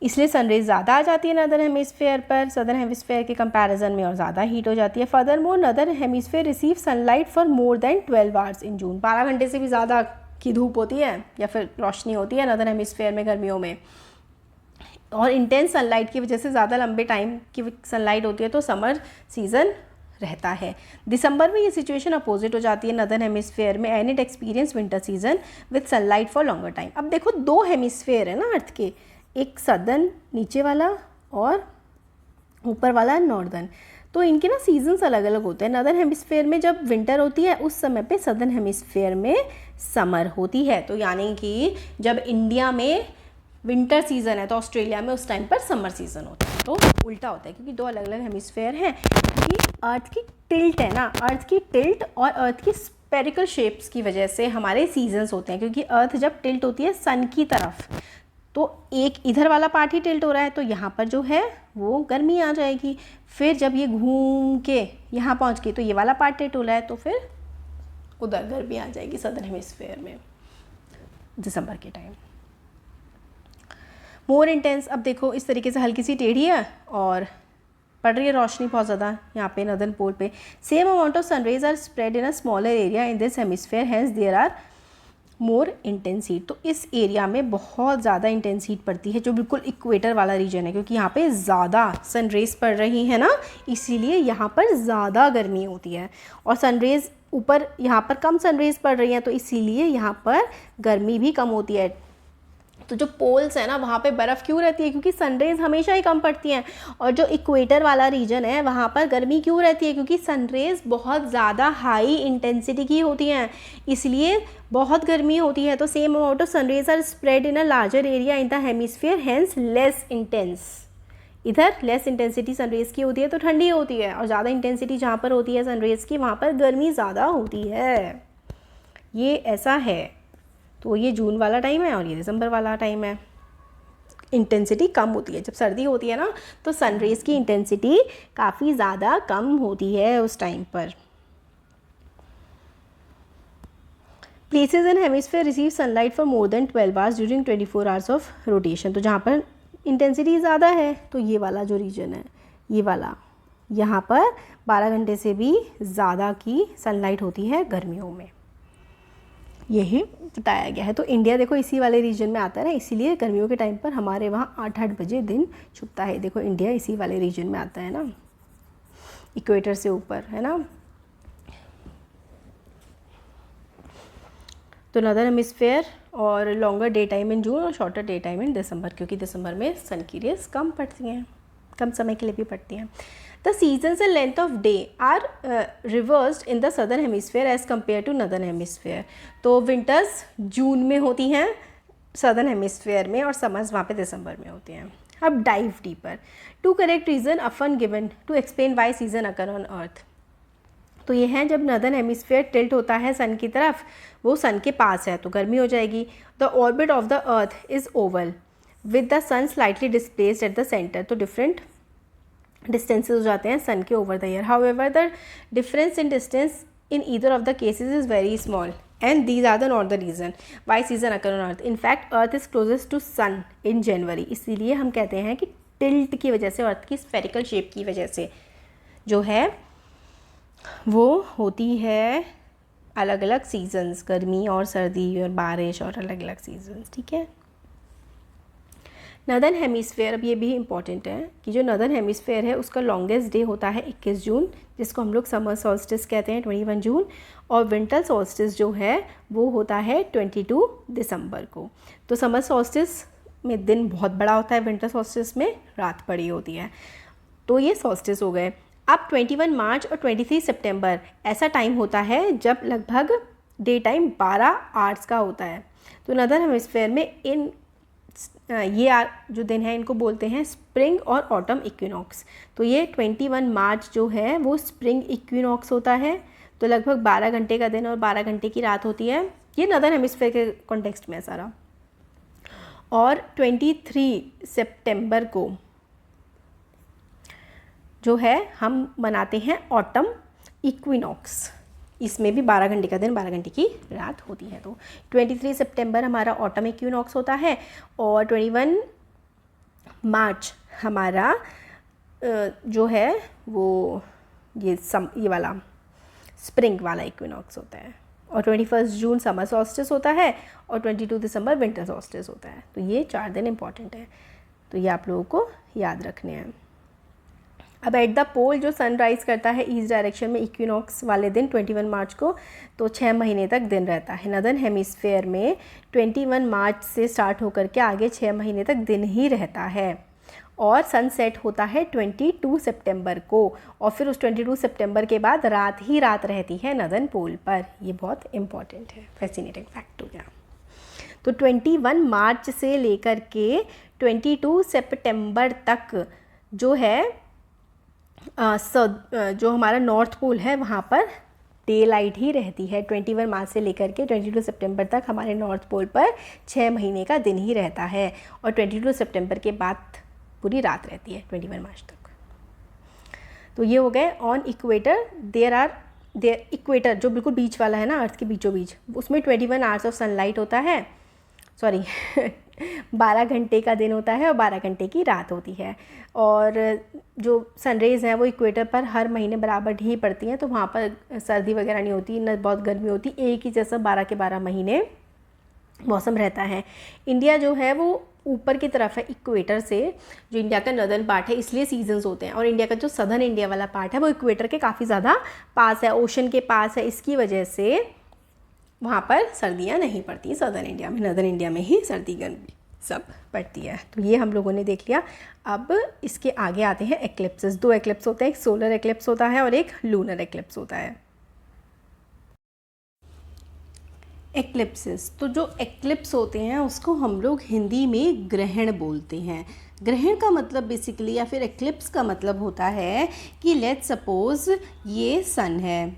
इसलिए सनरेज ज़्यादा आ जाती है नॉर्दर्न हेमिस्फीयर पर सदर्न हेमिस्फीयर के कंपैरिजन में, और ज़्यादा हीट हो जाती है। Furthermore northern hemisphere receive sunlight for more than 12 hours in June. 12 घंटे से भी ज़्यादा की धूप होती है या फिर रोशनी होती है नॉर्दर्न हेमिस्फीयर में गर्मियों में, और इंटेंस सनलाइट की वजह से ज़्यादा लंबे टाइम की सनलाइट होती है, तो समर सीज़न रहता है। दिसंबर में ये सिचुएशन अपोजिट हो जाती है नॉर्दर्न हेमिस्फीयर में, and it experience winter season with sunlight for longer time. अब देखो 2 हेमिस्फीयर है ना अर्थ के, एक सदर्न नीचे वाला और ऊपर वाला नॉर्दर्न, तो इनके ना सीजन्स अलग अलग होते हैं। नॉर्दर्न हेमिस्फीयर में जब विंटर होती है उस समय पे सदर्न हेमिस्फीयर में समर होती है। तो यानी कि जब इंडिया में विंटर सीज़न है तो ऑस्ट्रेलिया में उस टाइम पर समर सीज़न होता है। तो उल्टा होता है, क्योंकि 2 अलग अलग हेमिस्फीयर हैं। क्योंकि अर्थ की टिल्ट है ना, अर्थ की टिल्ट और अर्थ की स्पेरिकल शेप्स की वजह से हमारे सीजन्स होते हैं। क्योंकि अर्थ जब टिल्ट होती है सन की तरफ, तो एक इधर वाला पार्ट ही टिल्ट हो रहा है, तो यहाँ पर जो है वो गर्मी आ जाएगी। फिर जब ये घूम के यहाँ पहुँच गई तो ये वाला पार्ट टिल्ट हो रहा है, तो फिर उधर गर्मी आ जाएगी सदर्न हेमिस्फीयर में दिसंबर के टाइम। मोर इंटेंस, अब देखो इस तरीके से हल्की सी टेढ़ी है और पड़ रही है रोशनी बहुत ज़्यादा यहाँ पे नॉर्दर्न पोल पे। Same amount of sunrays are spread in a smaller area in this hemisphere, hence there are more intense heat. तो इस एरिया में बहुत ज़्यादा इंटेंस हीट पड़ती है, जो बिल्कुल इक्वेटर वाला रीजन है, क्योंकि यहाँ पे ज़्यादा सनरेज पड़ रही है ना, इसीलिए यहाँ पर ज़्यादा गर्मी होती है। और सनरेज ऊपर यहाँ पर कम सनरेज पड़ रही है, तो इसीलिए यहाँ पर गर्मी भी कम होती है। तो जो पोल्स है ना, वहाँ पे बर्फ़ क्यों रहती है? क्योंकि सनरेज हमेशा ही कम पड़ती हैं। और जो इक्वेटर वाला रीजन है, वहाँ पर गर्मी क्यों रहती है? क्योंकि सनरेज बहुत ज़्यादा हाई इंटेंसिटी की होती हैं, इसलिए बहुत गर्मी होती है। तो same amount of sunrays are spread in a larger area in the hemisphere, hence less intense. इधर लेस इंटेंसिटी सनरेज की होती है तो ठंडी होती है, और ज़्यादा इंटेंसिटी जहाँ पर होती है सनरेज की, वहाँ पर गर्मी ज़्यादा होती है। ये ऐसा है। तो ये जून वाला टाइम है और ये दिसंबर वाला टाइम है। इंटेंसिटी कम होती है, जब सर्दी होती है ना, तो सनरेज की इंटेंसिटी काफ़ी ज़्यादा कम होती है उस टाइम पर। Places in hemisphere receive sunlight for more than 12 hours during 24 hours of rotation. तो जहाँ पर इंटेंसिटी ज़्यादा है, तो ये वाला जो रीजन है, ये वाला, यहाँ पर 12 घंटे से भी ज़्यादा की सनलाइट होती है गर्मियों में, यही बताया गया है। तो इंडिया देखो इसी वाले रीजन में आता है ना, इसीलिए गर्मियों के टाइम पर हमारे वहाँ 8-8 बजे दिन छुपता है। देखो इंडिया इसी वाले रीजन में आता है ना, इक्वेटर से ऊपर है ना। तो नदर्न हेमिस्फेयर और लॉन्गर डे टाइम इन जून और शॉर्टर डे टाइम इन दिसंबर, क्योंकि दिसंबर में सन की रेज कम पड़ती हैं, कम समय के लिए भी पड़ती हैं। The seasons and length of day are reversed in the southern hemisphere as compare to northern hemisphere. तो विंटर्स जून में होती हैं सदर्न हेमिस्फेयर में, और समर्स वहाँ पे दिसंबर में होती हैं। अब dive deeper. Two correct reason often given to explain why season occur on earth. तो ये है, जब नदर्न हेमिस्फेयर टिल्ट होता है सन की तरफ, वो सन के पास है तो गर्मी हो जाएगी। The orbit of the earth is oval with the sun slightly displaced at the center. तो डिफरेंट डिस्टेंसेस हो जाते हैं सन के over the year. However the difference in distance in either of the cases is very small and these are the not the reason why season occur on earth. In fact earth is closest to sun in January. इसीलिए हम कहते हैं कि tilt की वजह से, अर्थ की spherical shape की वजह से जो है वो होती है अलग अलग सीजन्स, गर्मी और सर्दी और बारिश और अलग अलग सीजन्स, ठीक है। नदर्न हेमिस्फेयर, अब ये भी इम्पॉर्टेंट है कि जो नदर्न हेमिस्फेयर है उसका लॉन्गेस्ट डे होता है 21 जून, जिसको हम लोग समर सॉल्स्टिस कहते हैं 21 जून, और विंटर सॉल्स्टिस जो है वो होता है 22 दिसंबर को। तो समर सॉल्स्टिस में दिन बहुत बड़ा होता है, विंटर सॉल्स्टिस में रात बड़ी होती है। तो ये सॉल्स्टिस हो गए। अब 21 मार्च और 23 सितंबर ऐसा टाइम होता है जब लगभग डे टाइम 12 आवर्स का होता है। तो नदर्न हेमिस्फेयर में इन ये जो दिन है इनको बोलते हैं स्प्रिंग और ऑटम इक्विनॉक्स। तो ये 21 मार्च जो है वो स्प्रिंग इक्विनॉक्स होता है, तो लगभग 12 घंटे का दिन और 12 घंटे की रात होती है। ये नदर्न हेमिस्फेयर के कॉन्टेक्स्ट में है सारा। और 23 सितंबर को जो है हम मनाते हैं ऑटम इक्विनॉक्स। इसमें भी 12 घंटे का दिन 12 घंटे की रात होती है। तो 23 सितंबर हमारा ऑटम इक्विनॉक्स होता है, और 21 मार्च हमारा जो है वो ये वाला स्प्रिंग वाला इक्विनॉक्स होता है, और 21 जून समर सॉल्स्टिस होता है, और 22 दिसंबर विंटर सॉल्स्टिस होता है। तो ये 4 दिन इंपॉर्टेंट है, तो ये आप लोगों को याद रखने हैं। अब एट द पोल जो सनराइज़ करता है ईस्ट डायरेक्शन में इक्विनॉक्स वाले दिन 21 मार्च को, तो 6 महीने तक दिन रहता है। नदर्न हेमिस्फेयर में 21 मार्च से स्टार्ट होकर के आगे 6 महीने तक दिन ही रहता है, और सनसेट होता है 22 सितंबर को, और फिर उस 22 सितंबर के बाद रात ही रात रहती है नदर्न पोल पर। ये बहुत इंपॉर्टेंट है, फैसिनेटिंग फैक्ट हो गया। तो 21 मार्च से लेकर के 22 सितंबर तक जो है जो हमारा नॉर्थ पोल है वहाँ पर डे लाइट ही रहती है। 21 मार्च से लेकर के 22 सितंबर तक हमारे नॉर्थ पोल पर 6 महीने का दिन ही रहता है, और 22 सितंबर के बाद पूरी रात रहती है 21 मार्च तक। तो ये हो गए ऑन इक्वेटर। देयर इक्वेटर जो बिल्कुल बीच वाला है ना, अर्थ के बीचों बीच, उसमें 21 आवर्स ऑफ सनलाइट होता है, सॉरी 12 घंटे का दिन होता है और 12 घंटे की रात होती है। और जो सनरेज़ हैं वो इक्वेटर पर हर महीने बराबर ही पड़ती हैं, तो वहाँ पर सर्दी वगैरह नहीं होती, न बहुत गर्मी होती, एक ही जैसा 12 के 12 महीने मौसम रहता है। इंडिया जो है वो ऊपर की तरफ है इक्वेटर से, जो इंडिया का नदर्न पार्ट है, इसलिए सीजन्स होते हैं। और इंडिया का जो सदर्न इंडिया वाला पार्ट है वो इक्वेटर के काफ़ी ज़्यादा पास है, ओशन के पास है, इसकी वजह से वहाँ पर सर्दियाँ नहीं पड़ती सदर्न इंडिया में। नदर्न इंडिया में ही सर्दी गर्मी सब पड़ती है। तो ये हम लोगों ने देख लिया। अब इसके आगे आते हैं एक्लिप्सेस। 2 एक्लिप्स होते हैं, एक सोलर एक्लिप्स होता है और एक लूनर एक्लिप्स होता है। एक्लिप्सेस, तो जो एक्लिप्स होते हैं उसको हम लोग हिंदी में ग्रहण बोलते हैं। ग्रहण का मतलब बेसिकली या फिर एक्लिप्स का मतलब होता है कि लेट्स सपोज ये सन है,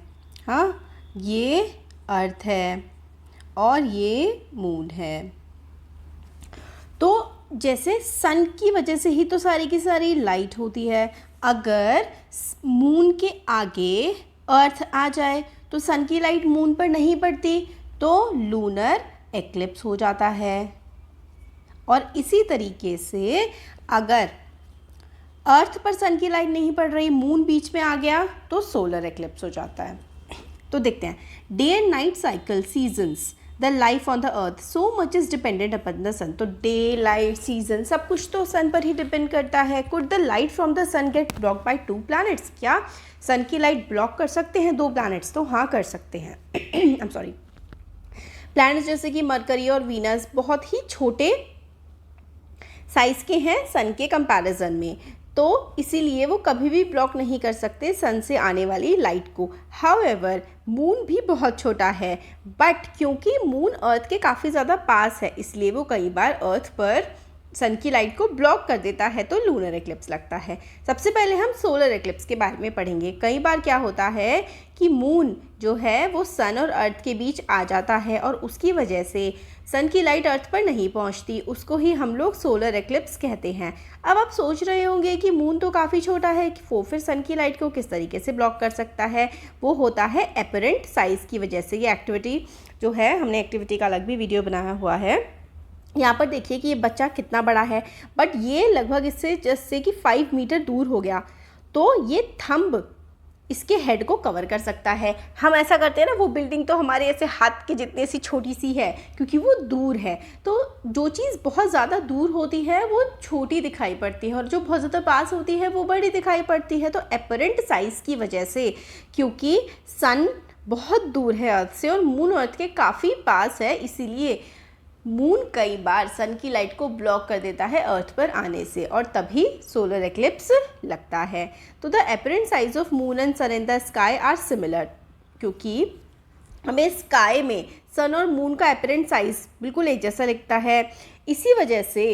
हाँ, ये अर्थ है और ये मून है। तो जैसे सन की वजह से ही तो सारी की सारी लाइट होती है। अगर मून के आगे अर्थ आ जाए तो सन की लाइट मून पर नहीं पड़ती, तो लूनर एक्लिप्स हो जाता है। और इसी तरीके से अगर अर्थ पर सन की लाइट नहीं पड़ रही, मून बीच में आ गया, तो सोलर एक्लिप्स हो जाता है। तो देखते हैं, day and night cycle, seasons, the life on the earth, so much is dependent upon the sun. तो डे, लाइट, सीजन सब कुछ तो सन पर ही डिपेंड करता है। Could the light from the sun get block by 2 planets? क्या sun की light block कर सकते हैं 2 प्लैनेट्स? तो हाँ, कर सकते हैं। I am sorry. प्लैनेट्स जैसे कि मरकरी और वीनस बहुत ही छोटे साइज़ के हैं सन के कंपैरिजन में, तो इसीलिए वो कभी भी ब्लॉक नहीं कर सकते सन से आने वाली लाइट को। हाउएवर, मून भी बहुत छोटा है, बट क्योंकि मून अर्थ के काफ़ी ज़्यादा पास है, इसलिए वो कई बार अर्थ पर सन की लाइट को ब्लॉक कर देता है, तो लूनर एक्लिप्स लगता है। सबसे पहले हम सोलर एक्लिप्स के बारे में पढ़ेंगे। कई बार क्या होता है कि मून जो है वो सन और अर्थ के बीच आ जाता है और उसकी वजह से सन की लाइट अर्थ पर नहीं पहुंचती, उसको ही हम लोग सोलर एक्लिप्स कहते हैं। अब आप सोच रहे होंगे कि मून तो काफ़ी छोटा है, कि वो फिर सन की लाइट को किस तरीके से ब्लॉक कर सकता है? वो होता है एपरेंट साइज़ की वजह से। ये एक्टिविटी जो है, हमने एक्टिविटी का अलग भी वीडियो बनाया हुआ है। यहाँ पर देखिए कि ये बच्चा कितना बड़ा है, बट ये लगभग इससे जैसे कि 5 मीटर दूर हो गया, तो ये थंब इसके हेड को कवर कर सकता है। हम ऐसा करते हैं ना, वो बिल्डिंग तो हमारे ऐसे हाथ के जितने सी छोटी सी है, क्योंकि वो दूर है। तो जो चीज़ बहुत ज़्यादा दूर होती है वो छोटी दिखाई पड़ती है, और जो बहुत ज़्यादा पास होती है वो बड़ी दिखाई पड़ती है। तो एपरेंट साइज़ की वजह से, क्योंकि सन बहुत दूर है अर्थ से और मून अर्थ के काफ़ी पास है, इसीलिए मून कई बार सन की लाइट को ब्लॉक कर देता है अर्थ पर आने से, और तभी सोलर एक्लिप्स लगता है। तो the apparent size of moon and sun in the sky are similar, क्योंकि हमें स्काई में सन और मून का एपरेंट साइज बिल्कुल एक जैसा दिखता है, इसी वजह से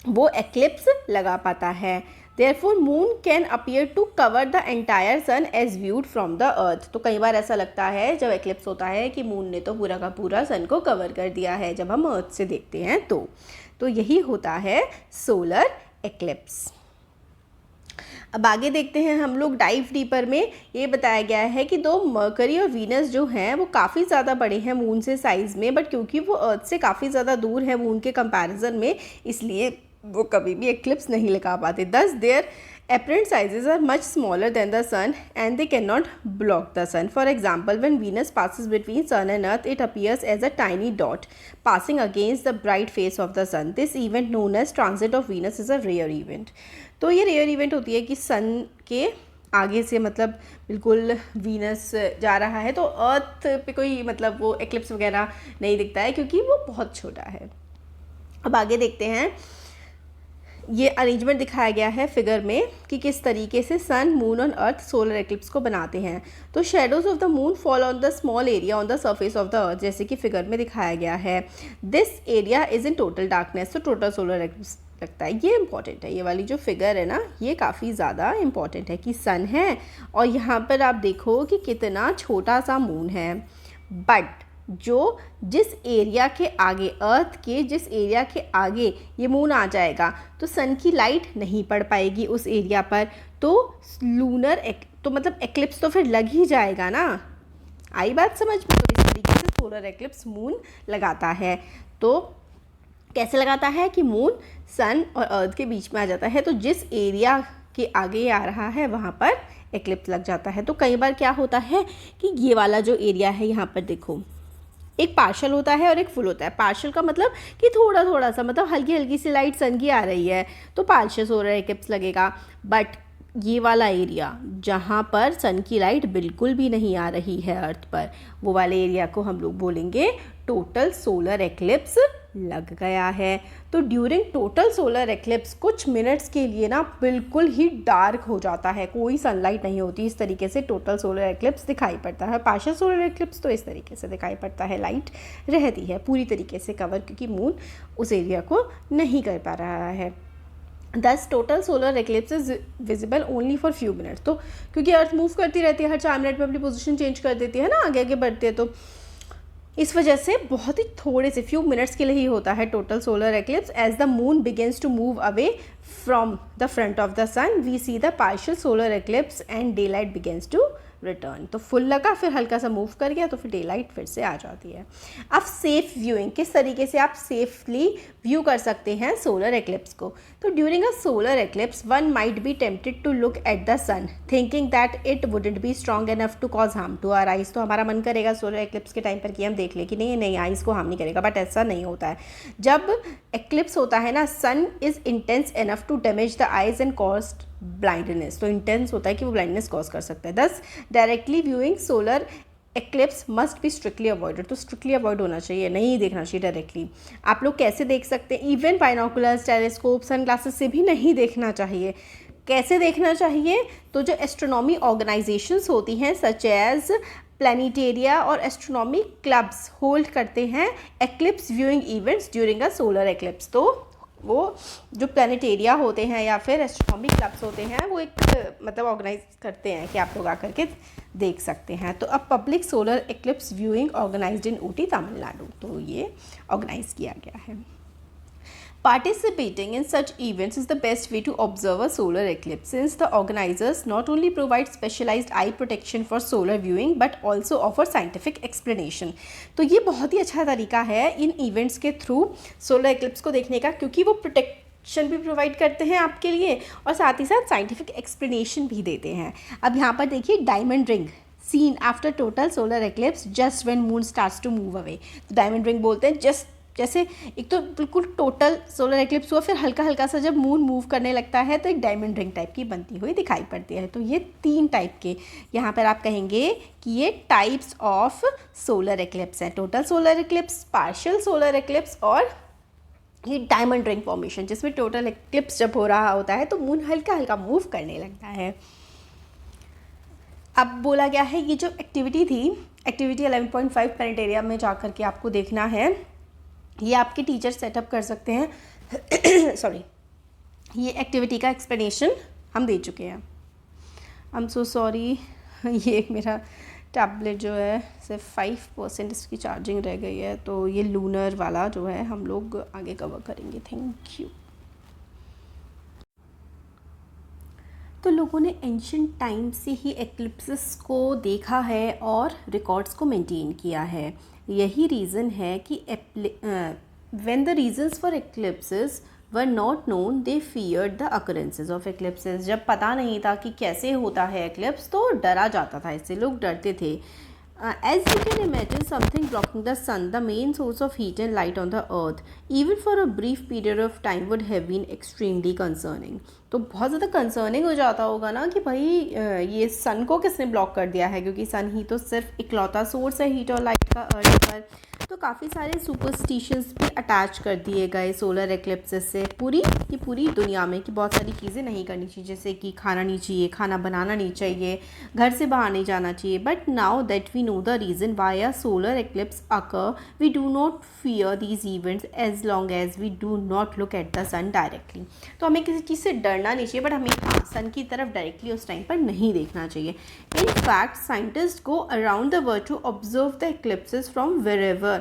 वो एक्लिप्स लगा पाता है। Therefore, moon can appear to cover the entire sun as viewed from the earth। तो कई बार ऐसा लगता है जब एक्लिप्स होता है कि मून ने तो पूरा का पूरा सन को कवर कर दिया है जब हम अर्थ से देखते हैं तो यही होता है सोलर एक्लिप्स। अब आगे देखते हैं हम लोग डाइव डीपर में। ये बताया गया है कि 2 मरकरी और वीनस जो हैं वो काफ़ी ज़्यादा बड़े हैं मून से साइज़ में, बट क्योंकि वो अर्थ से काफ़ी ज़्यादा दूर है मून के कंपैरिजन में, इसलिए वो कभी भी एक्लिप्स नहीं लगा पाते। दस there apparent sizes are much smaller than the sun and they cannot block the sun. For example, when Venus passes between sun and earth, it appears as a tiny dot passing against the bright face of the sun. This event known as transit of Venus is a rare event. तो ये rare event होती है कि सन के आगे से मतलब बिल्कुल वीनस जा रहा है, तो अर्थ पे कोई मतलब वो एक्लिप्स वगैरह नहीं दिखता है क्योंकि वो बहुत छोटा है। अब आगे देखते हैं, ये अरेंजमेंट दिखाया गया है फिगर में कि किस तरीके से सन, मून और अर्थ सोलर एक्लिप्स को बनाते हैं। तो shadows of the moon fall on the small area on the surface of the अर्थ, जैसे कि फिगर में दिखाया गया है। This area is in total darkness, तो टोटल सोलर एक्लिप्स लगता है। ये इंपॉर्टेंट है, ये वाली जो फिगर है ना, ये काफ़ी ज़्यादा इंपॉर्टेंट है कि सन है और यहाँ पर आप देखो कि कितना छोटा सा मून है, बट जो जिस एरिया के आगे, अर्थ के जिस एरिया के आगे ये मून आ जाएगा तो सन की लाइट नहीं पड़ पाएगी उस एरिया पर, तो लूनर तो मतलब एक्लिप्स तो फिर लग ही जाएगा ना। आई बात समझ में? तो इस तरीके से सोलर एक्लिप्स मून लगाता है। तो कैसे लगाता है कि मून सन और अर्थ के बीच में आ जाता है, तो जिस एरिया के आगे आ रहा है वहाँ पर एक्लिप्स लग जाता है। तो कई बार क्या होता है कि ये वाला जो एरिया है, यहाँ पर देखो एक पार्शल होता है और एक फुल होता है। पार्शल का मतलब कि थोड़ा थोड़ा सा, मतलब हल्की हल्की सी लाइट सन की आ रही है तो पार्शियल सोलर इक्लिप्स लगेगा। बट ये वाला एरिया जहाँ पर सन की लाइट बिल्कुल भी नहीं आ रही है अर्थ पर, वो वाले एरिया को हम लोग बोलेंगे टोटल सोलर एक्लिप्स लग गया है। तो ड्यूरिंग टोटल सोलर एक्लिप्स कुछ मिनट्स के लिए ना बिल्कुल ही डार्क हो जाता है, कोई सनलाइट नहीं होती। इस तरीके से टोटल सोलर एक्लिप्स दिखाई पड़ता है। पार्शियल सोलर एक्लिप्स तो इस तरीके से दिखाई पड़ता है, लाइट रहती है पूरी तरीके से कवर, क्योंकि मून उस एरिया को नहीं कर पा रहा है। दस total solar eclipse is visible only for few minutes. तो क्योंकि अर्थ मूव करती रहती है, हर 4 मिनट में अपनी पोजीशन चेंज कर देती है ना, आगे आगे बढ़ती है, तो इस वजह से बहुत ही थोड़े से फ्यू मिनट्स के लिए ही होता है total solar eclipse. As the moon begins to move away from the front of the sun we see the partial solar eclipse and daylight begins to return. तो फुल लगा, फिर हल्का सा मूव कर गया, तो फिर डे लाइट फिर से आ जाती है। अब सेफ व्यूइंग, किस तरीके से आप सेफली व्यू कर सकते हैं सोलर एक्लिप्स को। तो during a solar eclipse one might be tempted to look at the sun thinking that it wouldn't be strong enough to cause harm to our eyes. तो हमारा मन करेगा सोलर एक्लिप्स के टाइम पर कि हम देख लें कि नहीं आइज़ को हार्म नहीं करेगा, बट ऐसा नहीं होता है। जब एक्लिप्स होता है ना, sun is intense enough to damage the eyes and cause blindness. तो इंटेंस होता है कि वो ब्लाइंडनेस कॉज कर सकता है। दस directly viewing solar eclipse must be strictly avoided. तो स्ट्रिक्टली अवॉइड होना चाहिए, नहीं देखना चाहिए डायरेक्टली। आप लोग कैसे देख सकते हैं, even binoculars, telescope, sunglasses से भी नहीं देखना चाहिए। कैसे देखना चाहिए, तो जो एस्ट्रोनॉमी ऑर्गेनाइजेशंस होती हैं सच एज प्लानिटेरिया और एस्ट्रोनॉमी क्लब्स होल्ड करते हैं eclipse viewing events during a solar eclipse. तो वो जो प्लानिटेरिया होते हैं या फिर एस्ट्रोनॉमी क्लब्स होते हैं, वो एक मतलब ऑर्गेनाइज करते हैं कि आप लोग आकर के देख सकते हैं। तो अब public solar eclipse viewing organized in Ooty Tamil Nadu, तो ये ऑर्गेनाइज किया गया है। Participating in such events is the best way to observe a solar eclipse, since the organizers not only provide specialized eye protection for solar viewing but also offer scientific explanation। तो ये बहुत ही अच्छा तरीका है इन events के through solar eclipse को देखने का, क्योंकि वो प्रोटेक्शन भी प्रोवाइड करते हैं आपके लिए और साथ ही साथ साइंटिफिक एक्सप्लेनेशन भी देते हैं। अब यहाँ पर देखिए, diamond ring seen after total solar eclipse just when moon starts to move away. तो डायमंड रिंग बोलते हैं जस्ट जैसे एक तो बिल्कुल टोटल सोलर एक्लिप्स हुआ, फिर हल्का हल्का सा जब मून मूव करने लगता है तो एक डायमंड रिंग टाइप की बनती हुई दिखाई पड़ती है। तो ये 3 टाइप के यहाँ पर आप कहेंगे कि ये टाइप्स ऑफ सोलर एक्लिप्स हैं। Total solar eclipse, partial solar eclipse और ये डायमंड रिंग फॉर्मेशन, जिसमें टोटल एक्लिप्स जब हो रहा होता है तो मून हल्का हल्का मूव करने लगता है। अब बोला गया है ये जो एक्टिविटी थी, एक्टिविटी 11.5 प्लानिटेरियम में जाकर के आपको देखना है, ये आपके टीचर सेटअप कर सकते हैं। सॉरी, ये एक्टिविटी का एक्सप्लेनेशन हम दे चुके हैं। आई एम सो सॉरी, ये मेरा टैबलेट जो है सिर्फ 5% इसकी चार्जिंग रह गई है, तो ये लूनर वाला जो है हम लोग आगे कवर करेंगे। Thank you. तो लोगों ने एंशिएंट टाइम से ही एक्लिप्सेस को देखा है और रिकॉर्ड्स को मेंटेन किया है। यही रीज़न है कि when the reasons for eclipses were not known, they feared the occurrences of eclipses। जब पता नहीं था कि कैसे होता है एक्लिप्स तो डरा जाता था, इससे लोग डरते थे। As you can imagine, something blocking the sun, the main source of heat and light on the earth, even for a brief period of time would have been extremely concerning। तो बहुत ज़्यादा कंसर्निंग हो जाता होगा ना कि भाई ये सन को किसने ब्लॉक कर दिया है, क्योंकि सन ही तो सिर्फ इकलौता सोर्स है हीट और लाइट का अर्थ पर। तो काफ़ी सारे सुपरस्टिशंस भी अटैच कर दिए गए सोलर एक्लिप्सेस से पूरी दुनिया में कि बहुत सारी चीज़ें नहीं करनी चाहिए, जैसे कि खाना नहीं चाहिए, खाना बनाना नहीं चाहिए, घर से बाहर नहीं जाना चाहिए। But now that we know the reason why a solar eclipse occur, we do not fear these events as long as we do not look at the sun directly. तो हमें किसी चीज़ से डरना नहीं चाहिए, बट हमें सन की तरफ डायरेक्टली उस टाइम पर नहीं देखना चाहिए। In fact scientist go around the world to observe the eclipses from wherever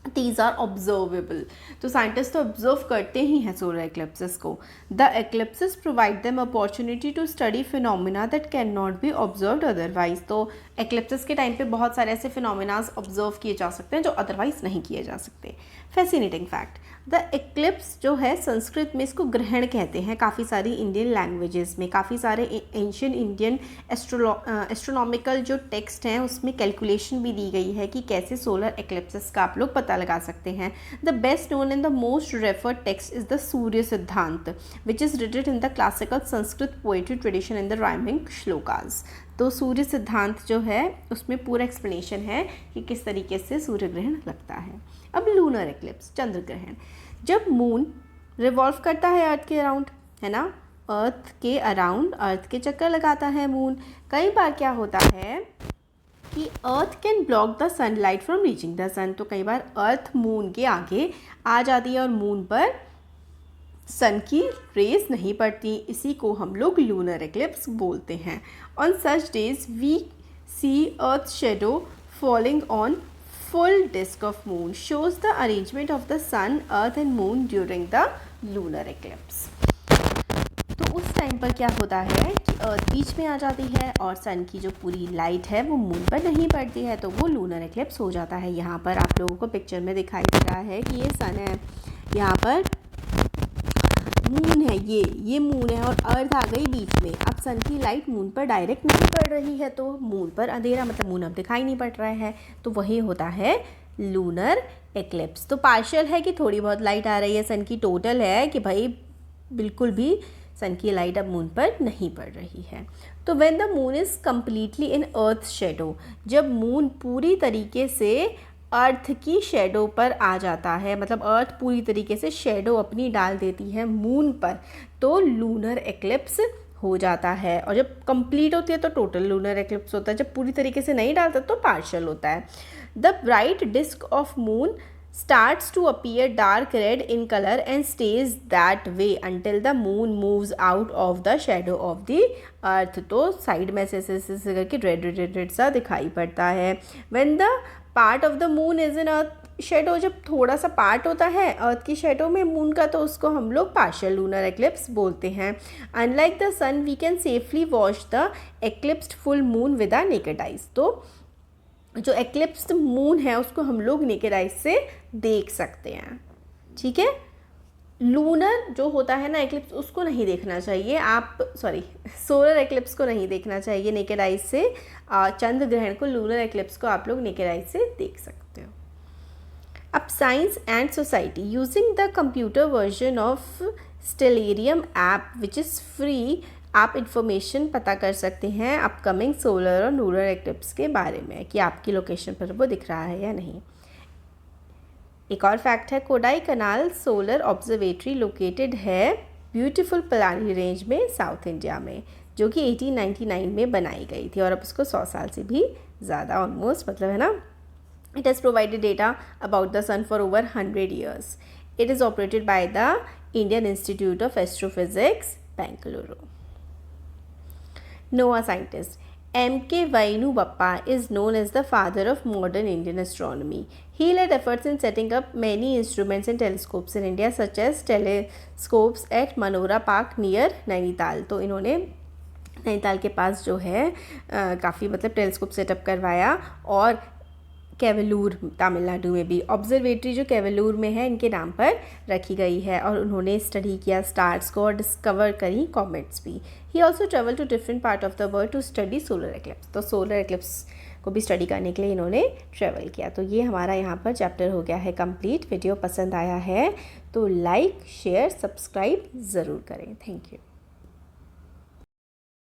these are observable। तो साइंटिस्ट तो ऑब्जर्व करते ही हैं सोलर एक्लिप्सेस को। The eclipses provide them opportunity to study phenomena that can not be observed otherwise. तो eclipses के time पे बहुत सारे ऐसे फिनोमिनाज ऑब्जर्व किए जा सकते हैं जो अदरवाइज नहीं किए जा सकते। फैसिनेटिंग फैक्ट, द एक्लिप्स जो है संस्कृत में इसको ग्रहण कहते हैं। काफ़ी सारी इंडियन लैंग्वेजेस में, काफ़ी सारे एंशियंट इंडियन एस्ट्रोनॉमिकल जो टेक्स्ट हैं उसमें कैलकुलेशन भी दी गई है कि कैसे सोलर एक्लिप्सेस का आप लोग पता लगा सकते हैं। The best known and the most referred text is the Surya Siddhanta which is written in the classical Sanskrit poetry tradition in the rhyming shlokas. तो सूर्य सिद्धांत जो है उसमें पूरा एक्सप्लेनेशन है कि किस तरीके से सूर्य ग्रहण लगता है। अब लूनर एक्लिप्स, चंद्र ग्रहण, जब मून रिवॉल्व करता है अर्थ के अराउंड, है ना, अर्थ के अराउंड, अर्थ के चक्कर लगाता है मून। कई बार क्या होता है कि earth can block the sunlight from reaching the sun. तो कई बार अर्थ मून के आगे आ जाती है और मून पर सन की रेज नहीं पड़ती, इसी को हम लोग लूनर एक्लिप्स बोलते हैं। On such days we see earth shadow falling on full disk of moon shows the arrangement of the sun, earth and moon during the lunar eclipse। तो उस टाइम पर क्या होता है कि अर्थ बीच में आ जाती है और सन की जो पूरी लाइट है वो मून पर नहीं पड़ती है, तो वो लूनर एक्लिप्स हो जाता है। यहाँ पर आप लोगों को पिक्चर में दिखाई दे रहा है कि ये सन है, यहाँ पर मून है, ये मून है और अर्थ आ गई बीच में। अब सन की लाइट मून पर डायरेक्ट नहीं पड़ रही है तो मून पर अंधेरा, मतलब मून अब दिखाई नहीं पड़ रहा है, तो वही होता है लूनर एक्लिप्स। तो पार्शियल है कि थोड़ी बहुत लाइट आ रही है सन की, टोटल है कि भाई बिल्कुल भी सन की लाइट अब मून पर नहीं पड़ रही है। तो when the moon is completely in earth shadow, जब मून पूरी तरीके से अर्थ की शेडो पर आ जाता है, मतलब अर्थ पूरी तरीके से शेडो अपनी डाल देती है मून पर, तो लूनर एक्लिप्स हो जाता है। और जब कंप्लीट होती है तो टोटल लूनर एक्लिप्स होता है, जब पूरी तरीके से नहीं डालता तो पार्शियल होता है। The bright disc of moon starts to appear dark red in color and stays that way until the moon moves out of the shadow of the earth। तो साइड में ऐसे करके रेड सा दिखाई पड़ता है। when the part of the moon is in earth shadow, जब थोड़ा सा पार्ट होता है अर्थ की शेडो में मून का, तो उसको हम लोग पार्शियल लूनर एक्लिप्स बोलते हैं। Unlike the sun we can safely watch the eclipsed full moon with our naked eyes. तो जो एक्लिप्स्ड मून है उसको हम लोग नेकेड आइज से देख सकते हैं, ठीक है। लूनर जो होता है ना एक्लिप्स, उसको नहीं देखना चाहिए आप, सॉरी सोलर एक्लिप्स को नहीं देखना चाहिए नेकेड आइज से। चंद्र ग्रहण को, लूनर एक्लिप्स को आप लोग नेकेड आइज से देख सकते हो। अब science and society, using the computer version of Stellarium app which is free, आप इन्फॉर्मेशन पता कर सकते हैं अपकमिंग सोलर और लूनर एक्लिप्स के बारे में कि आपकी लोकेशन पर वो दिख रहा है या नहीं। एक और फैक्ट है, कोडाई कनाल सोलर ऑब्जर्वेटरी लोकेटेड है ब्यूटीफुल पलानी रेंज में साउथ इंडिया में, जो कि 1899 में बनाई गई थी और अब उसको 100 साल से भी ज़्यादा ऑलमोस्ट, मतलब है ना। It has provided data about the sun for over 100 years। It is operated by the Indian Institute of Astrophysics, Bengaluru. NOAA scientist M.K. Vainu Bappa is known as the father of modern Indian astronomy. He led efforts in setting up many instruments and telescopes in India, such as telescopes at Manora Park near Nainital। तो इन्होंने नैनीताल के पास जो है काफ़ी मतलब telescope setup करवाया, और केवलूर तमिलनाडु में भी ऑब्जर्वेटरी जो केवलूर में है इनके नाम पर रखी गई है, और उन्होंने स्टडी किया स्टार्स को और डिस्कवर करी कॉमेट्स भी। He also travel to different part of the world to study solar eclipse. तो सोलर एक्लिप्स को भी स्टडी करने के लिए इन्होंने ट्रेवल किया। तो ये हमारा यहाँ पर चैप्टर हो गया है कंप्लीट। वीडियो पसंद आया है तो लाइक शेयर सब्सक्राइब ज़रूर करें। Thank you.